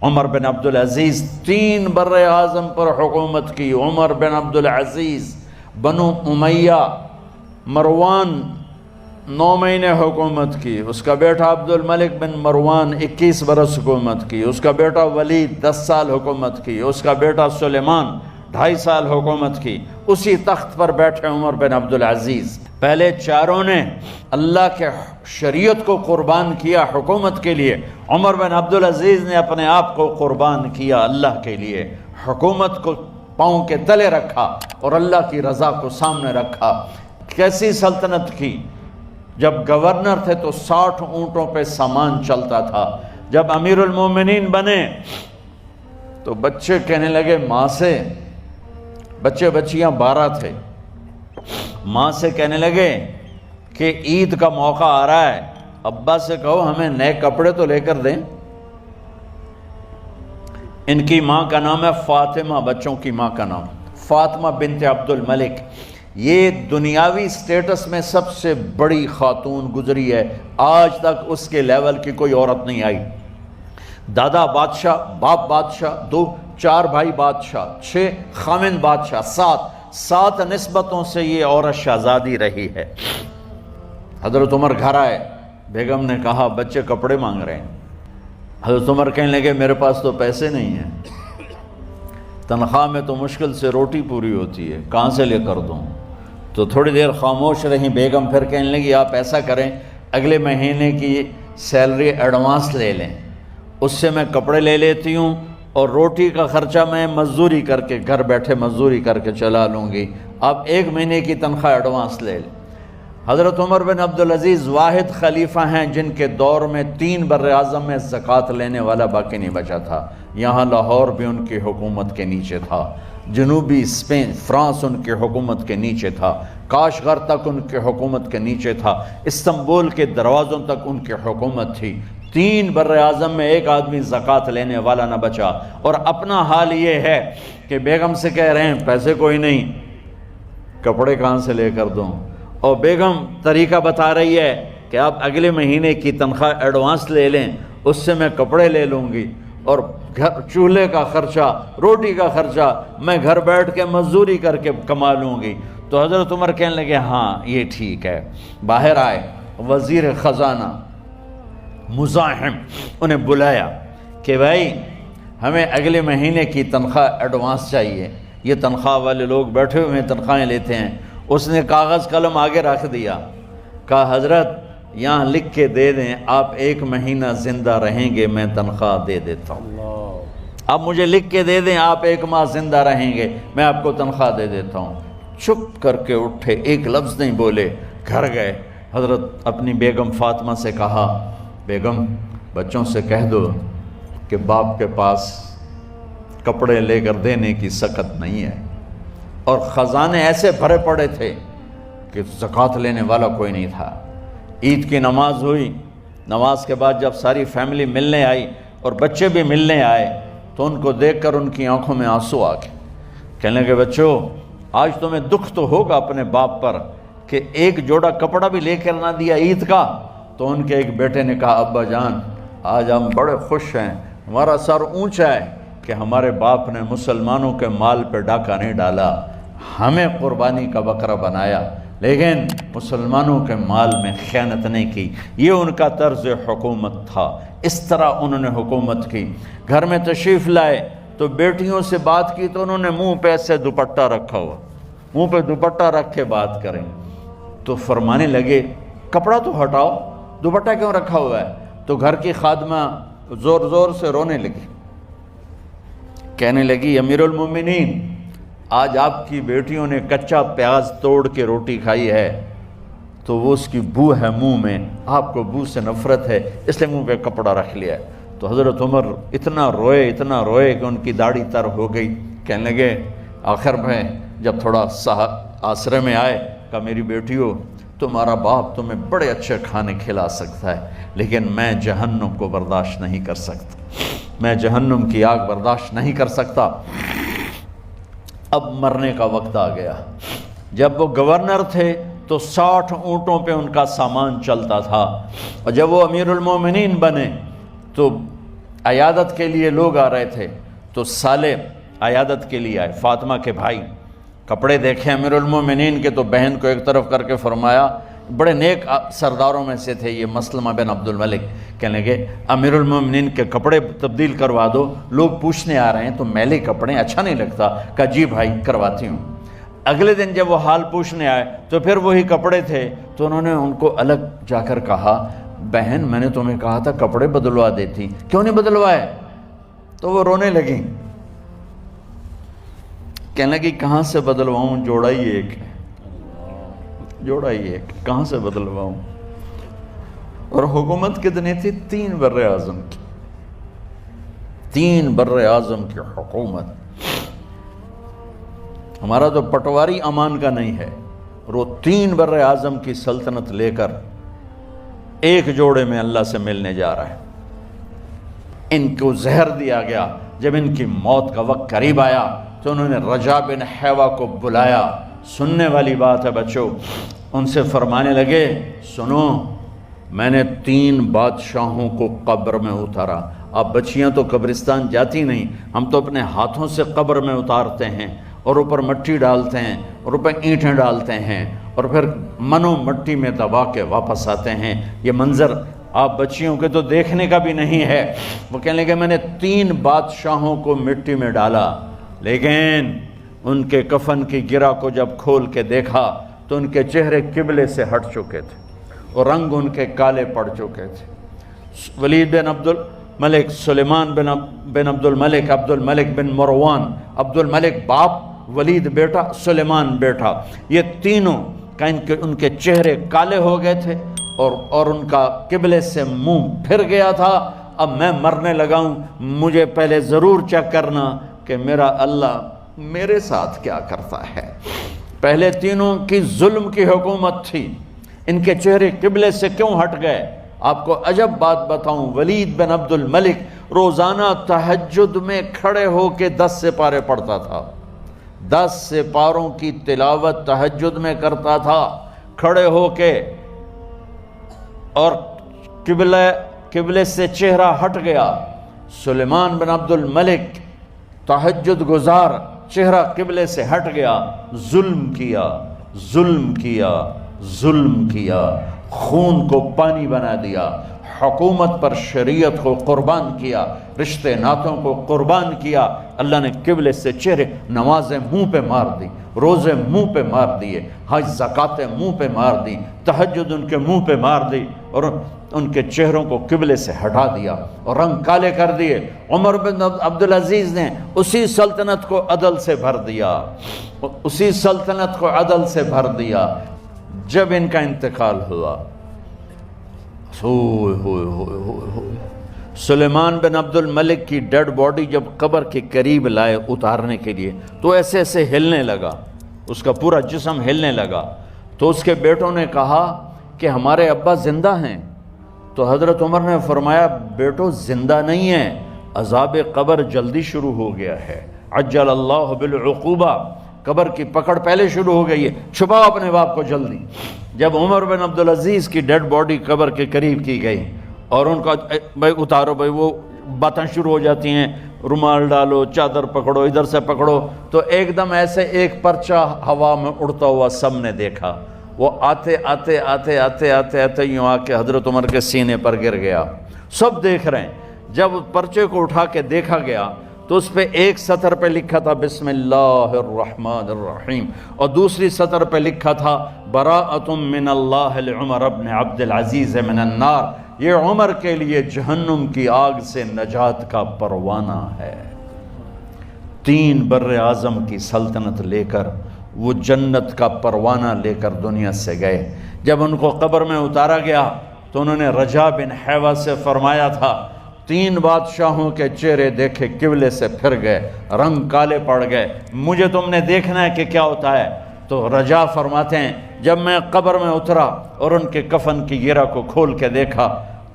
عمر بن عبدالعزیز 3 بر اعظم پر حکومت کی. عمر بن عبدالعزیز، بنو امیہ، مروان 9 مہینے حکومت کی. اس کا بیٹا عبد الملک بن مروان 21 برس حکومت کی. اس کا بیٹا ولید 10 سال حکومت کی. اس کا بیٹا سلیمان 2.5 سال حکومت کی. اسی تخت پر بیٹھے عمر بن عبدالعزیز. پہلے چاروں نے اللہ کے شریعت کو قربان کیا حکومت کے لیے. عمر بن عبدالعزیز نے اپنے آپ کو قربان کیا اللہ کے لیے. حکومت کو پاؤں کے تلے رکھا اور اللہ کی رضا کو سامنے رکھا. کیسی سلطنت کی؟ جب گورنر تھے تو 60 اونٹوں پہ سامان چلتا تھا. جب امیر المومنین بنے تو بچے کہنے لگے ماں سے، بچے بچیاں 12 تھے، ماں سے کہنے لگے کہ عید کا موقع آ رہا ہے، ابا سے کہو ہمیں نئے کپڑے تو لے کر دیں. ان کی ماں کا نام ہے فاطمہ، بچوں کی ماں کا نام فاطمہ بنت عبد الملک. یہ دنیاوی سٹیٹس میں سب سے بڑی خاتون گزری ہے. آج تک اس کے لیول کی کوئی عورت نہیں آئی. دادا بادشاہ، باپ بادشاہ، 4 بھائی بادشاہ، 6 خامند بادشاہ، 7 نسبتوں سے یہ عورت شہزادی رہی ہے. حضرت عمر گھر آئے، بیگم نے کہا بچے کپڑے مانگ رہے ہیں. حضرت عمر کہنے لگے میرے پاس تو پیسے نہیں ہیں، تنخواہ میں تو مشکل سے روٹی پوری ہوتی ہے، کہاں سے لے کر دوں؟ تو تھوڑی دیر خاموش رہیں. بیگم پھر کہنے لگی آپ ایسا کریں، اگلے مہینے کی سیلری ایڈوانس لے لیں، اس سے میں کپڑے لے لیتی ہوں اور روٹی کا خرچہ میں مزدوری کر کے گھر بیٹھے مزدوری کر کے چلا لوں گی، آپ 1 مہینے کی تنخواہ ایڈوانس لے لیں. حضرت عمر بن عبدالعزیز واحد خلیفہ ہیں جن کے دور میں 3 بر اعظم میں زکوٰۃ لینے والا باقی نہیں بچا تھا. یہاں لاہور بھی ان کی حکومت کے نیچے تھا، جنوبی اسپین فرانس ان کی حکومت کے نیچے تھا، کاشغر تک ان کی حکومت کے نیچے تھا، استنبول کے دروازوں تک ان کی حکومت تھی. 3 بر اعظم میں ایک آدمی زکوٰۃ لینے والا نہ بچا. اور اپنا حال یہ ہے کہ بیگم سے کہہ رہے ہیں پیسے کوئی نہیں، کپڑے کہاں سے لے کر دوں؟ اور بیگم طریقہ بتا رہی ہے کہ آپ اگلے مہینے کی تنخواہ ایڈوانس لے لیں، اس سے میں کپڑے لے لوں گی اور چولہے کا خرچہ، روٹی کا خرچہ میں گھر بیٹھ کے مزدوری کر کے کما لوں گی. تو حضرت عمر کہنے لگے ہاں یہ ٹھیک ہے. باہر آئے وزیر خزانہ مزاحم، انہیں بلایا کہ بھائی ہمیں اگلے مہینے کی تنخواہ ایڈوانس چاہیے. یہ تنخواہ والے لوگ بیٹھے ہوئے تنخواہیں لیتے ہیں. اس نے کاغذ قلم آگے رکھ دیا، کہا حضرت یہاں لکھ کے دے دیں آپ 1 مہینہ زندہ رہیں گے میں تنخواہ دے دیتا ہوں. آپ مجھے لکھ کے دے دیں آپ 1 ماہ زندہ رہیں گے میں آپ کو تنخواہ دے دیتا ہوں. چپ کر کے اٹھے، ایک لفظ نہیں بولے، گھر گئے. حضرت اپنی بیگم فاطمہ سے کہا بیگم بچوں سے کہہ دو کہ باپ کے پاس کپڑے لے کر دینے کی سخت نہیں ہے. اور خزانے ایسے بھرے پڑے تھے کہ زکوٰۃ لینے والا کوئی نہیں تھا. عید کی نماز ہوئی، نماز کے بعد جب ساری فیملی ملنے آئی اور بچے بھی ملنے آئے تو ان کو دیکھ کر ان کی آنکھوں میں آنسو آ گئے. کہنے لگے بچوں آج تمہیں دکھ تو ہوگا اپنے باپ پر کہ ایک جوڑا کپڑا بھی لے کر نہ دیا عید کا. تو ان کے ایک بیٹے نے کہا ابا جان آج ہم بڑے خوش ہیں، ہمارا سر اونچا ہے کہ ہمارے باپ نے مسلمانوں کے مال پہ ڈاکہ نہیں ڈالا، ہمیں قربانی کا بکرا بنایا لیکن مسلمانوں کے مال میں خیانت نہیں کی. یہ ان کا طرز حکومت تھا، اس طرح انہوں نے حکومت کی. گھر میں تشریف لائے تو بیٹیوں سے بات کی تو انہوں نے منہ پہ ایسے دوپٹہ رکھا ہوا، منہ پہ دوپٹہ رکھ کے بات کریں. تو فرمانے لگے کپڑا تو ہٹاؤ، دوپٹہ کیوں رکھا ہوا ہے؟ تو گھر کی خادمہ زور زور سے رونے لگی، کہنے لگی امیر المومنین آج آپ کی بیٹیوں نے کچا پیاز توڑ کے روٹی کھائی ہے تو وہ اس کی بو ہے منہ میں، آپ کو بو سے نفرت ہے اس لیے منہ پہ کپڑا رکھ لیا ہے. تو حضرت عمر اتنا روئے کہ ان کی داڑھی تر ہو گئی. کہنے لگے آخر میں جب تھوڑا آسرے میں آئے کہا میری بیٹیوں تمہارا باپ تمہیں بڑے اچھے کھانے کھلا سکتا ہے لیکن میں جہنم کو برداشت نہیں کر سکتا، میں جہنم کی آگ برداشت نہیں کر سکتا. اب مرنے کا وقت آ گیا. جب وہ گورنر تھے تو 60 اونٹوں پہ ان کا سامان چلتا تھا، اور جب وہ امیر المومنین بنے تو عیادت کے لیے لوگ آ رہے تھے تو سالے عیادت کے لیے آئے، فاطمہ کے بھائی، کپڑے دیکھے امیر المومنین کے تو بہن کو ایک طرف کر کے فرمایا، بڑے نیک سرداروں میں سے تھے یہ مسلمہ بن عبد الملک، کہنے لگے امیر المومنین کے کپڑے تبدیل کروا دو، لوگ پوچھنے آ رہے ہیں تو میلے کپڑے اچھا نہیں لگتا، کہا جی بھائی کرواتی ہوں۔ اگلے دن جب وہ حال پوچھنے آئے تو پھر وہی کپڑے تھے، تو انہوں نے ان کو الگ جا کر کہا بہن میں نے تمہیں کہا تھا کپڑے بدلوا دیتی، کیوں نہیں بدلوائے؟ تو وہ رونے لگیں، کہنے لگی کہاں سے بدلواؤں، جوڑا ہی ایک ہے، جوڑا ہی ایک، کہاں سے بدلواؤں؟ اور حکومت کتنی تھی؟ 3 بر اعظم کی، 3 بر اعظم کی حکومت۔ ہمارا تو پٹواری امان کا نہیں ہے، اور وہ 3 بر اعظم کی سلطنت لے کر ایک جوڑے میں اللہ سے ملنے جا رہا ہے۔ ان کو زہر دیا گیا، جب ان کی موت کا وقت قریب آیا تو انہوں نے رجا بن حیوہ کو بلایا، سننے والی بات ہے بچوں، ان سے فرمانے لگے سنو میں نے 3 بادشاہوں کو قبر میں اتارا، اب بچیاں تو قبرستان جاتی نہیں، ہم تو اپنے ہاتھوں سے قبر میں اتارتے ہیں اور اوپر مٹی ڈالتے ہیں اور اوپر اینٹیں ڈالتے ہیں اور پھر منو مٹی میں دبا کے واپس آتے ہیں، یہ منظر آپ بچیوں کے تو دیکھنے کا بھی نہیں ہے۔ وہ کہنے لگے میں نے 3 بادشاہوں کو مٹی میں ڈالا، لیکن ان کے کفن کی گرہ کو جب کھول کے دیکھا تو ان کے چہرے قبلے سے ہٹ چکے تھے اور رنگ ان کے کالے پڑ چکے تھے۔ ولید بن عبد الملک، سلیمان بن عبد الملک، عبد الملک بن مروان، عبد الملک باپ، ولید بیٹا، سلیمان بیٹا، یہ تینوں کا ان کے چہرے کالے ہو گئے تھے اور ان کا قبلے سے منہ پھر گیا تھا۔ اب میں مرنے لگا ہوں، مجھے پہلے ضرور چیک کرنا کہ میرا اللہ میرے ساتھ کیا کرتا ہے۔ پہلے تینوں کی ظلم کی حکومت تھی، ان کے چہرے قبلے سے کیوں ہٹ گئے؟ آپ کو عجب بات بتاؤں، ولید بن عبد الملک روزانہ تہجد میں کھڑے ہو کے 10 سپارے پڑھتا تھا، 10 سپاروں کی تلاوت تہجد میں کرتا تھا کھڑے ہو کے، اور قبلے سے چہرہ ہٹ گیا۔ سلیمان بن عبد الملک تہجد گزار، چہرہ قبلے سے ہٹ گیا، ظلم کیا، ظلم کیا، ظلم کیا، خون کو پانی بنا دیا، حکومت پر شریعت کو قربان کیا، رشتے ناتوں کو قربان کیا۔ اللہ نے قبلے سے چہرے، نمازیں منہ پہ مار دی، روزے منہ پہ مار دیے، حج زکاتیں منہ پہ مار دی، تہجد ان کے منہ پہ مار دی، اور ان کے چہروں کو قبلے سے ہٹا دیا اور رنگ کالے کر دیے۔ عمر بن عبدالعزیز نے اسی سلطنت کو عدل سے بھر دیا، اسی سلطنت کو عدل سے بھر دیا۔ جب ان کا انتقال ہوا، سلیمان بن عبد الملک کی ڈیڈ باڈی جب قبر کے قریب لائے اتارنے کے لیے تو ایسے ایسے ہلنے لگا، اس کا پورا جسم ہلنے لگا، تو اس کے بیٹوں نے کہا کہ ہمارے ابا زندہ ہیں، تو حضرت عمر نے فرمایا بیٹو زندہ نہیں ہیں، عذاب قبر جلدی شروع ہو گیا ہے، عجل اللہ بالعقوبہ، قبر کی پکڑ پہلے شروع ہو گئی ہے، چھپاؤ اپنے باپ کو جلدی۔ جب عمر بن عبدالعزیز کی ڈیڈ باڈی قبر کے قریب کی گئی اور ان کا بھائی اتارو، بھائی وہ باتیں شروع ہو جاتی ہیں، رومال ڈالو، چادر پکڑو، ادھر سے پکڑو، تو ایک دم ایسے ایک پرچہ ہوا میں اڑتا ہوا سب نے دیکھا، وہ آتے آتے آتے آتے آتے آتے یوں آ کے حضرت عمر کے سینے پر گر گیا، سب دیکھ رہے ہیں۔ جب پرچے کو اٹھا کے دیکھا گیا تو اس پہ ایک سطر پہ لکھا تھا بسم اللہ الرحمن الرحیم، اور دوسری سطر پہ لکھا تھا براءۃ من اللہ لعمر بن عبد العزیز من النار، یہ عمر کے لیے جہنم کی آگ سے نجات کا پروانہ ہے۔ 3 بر اعظم کی سلطنت لے کر وہ جنت کا پروانہ لے کر دنیا سے گئے۔ جب ان کو قبر میں اتارا گیا تو انہوں نے رجا بن حیوہ سے فرمایا تھا 3 بادشاہوں کے چہرے دیکھے قبلے سے پھر گئے، رنگ کالے پڑ گئے، مجھے تم نے دیکھنا ہے کہ کیا ہوتا ہے۔ تو رجا فرماتے ہیں جب میں قبر میں اترا اور ان کے کفن کی گرہ کو کھول کے دیکھا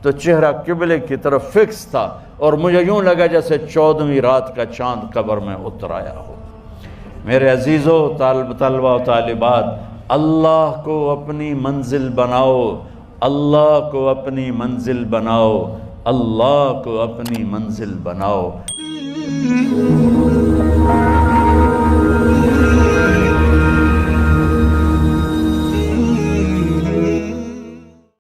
تو چہرہ قبلے کی طرف فکس تھا، اور مجھے یوں لگا جیسے 14ویں رات کا چاند قبر میں اتر آیا ہو۔ میرے عزیزو، طلبہ و طالبات، اللہ کو اپنی منزل بناؤ، اللہ کو اپنی منزل بناؤ، اللہ کو اپنی منزل بناؤ۔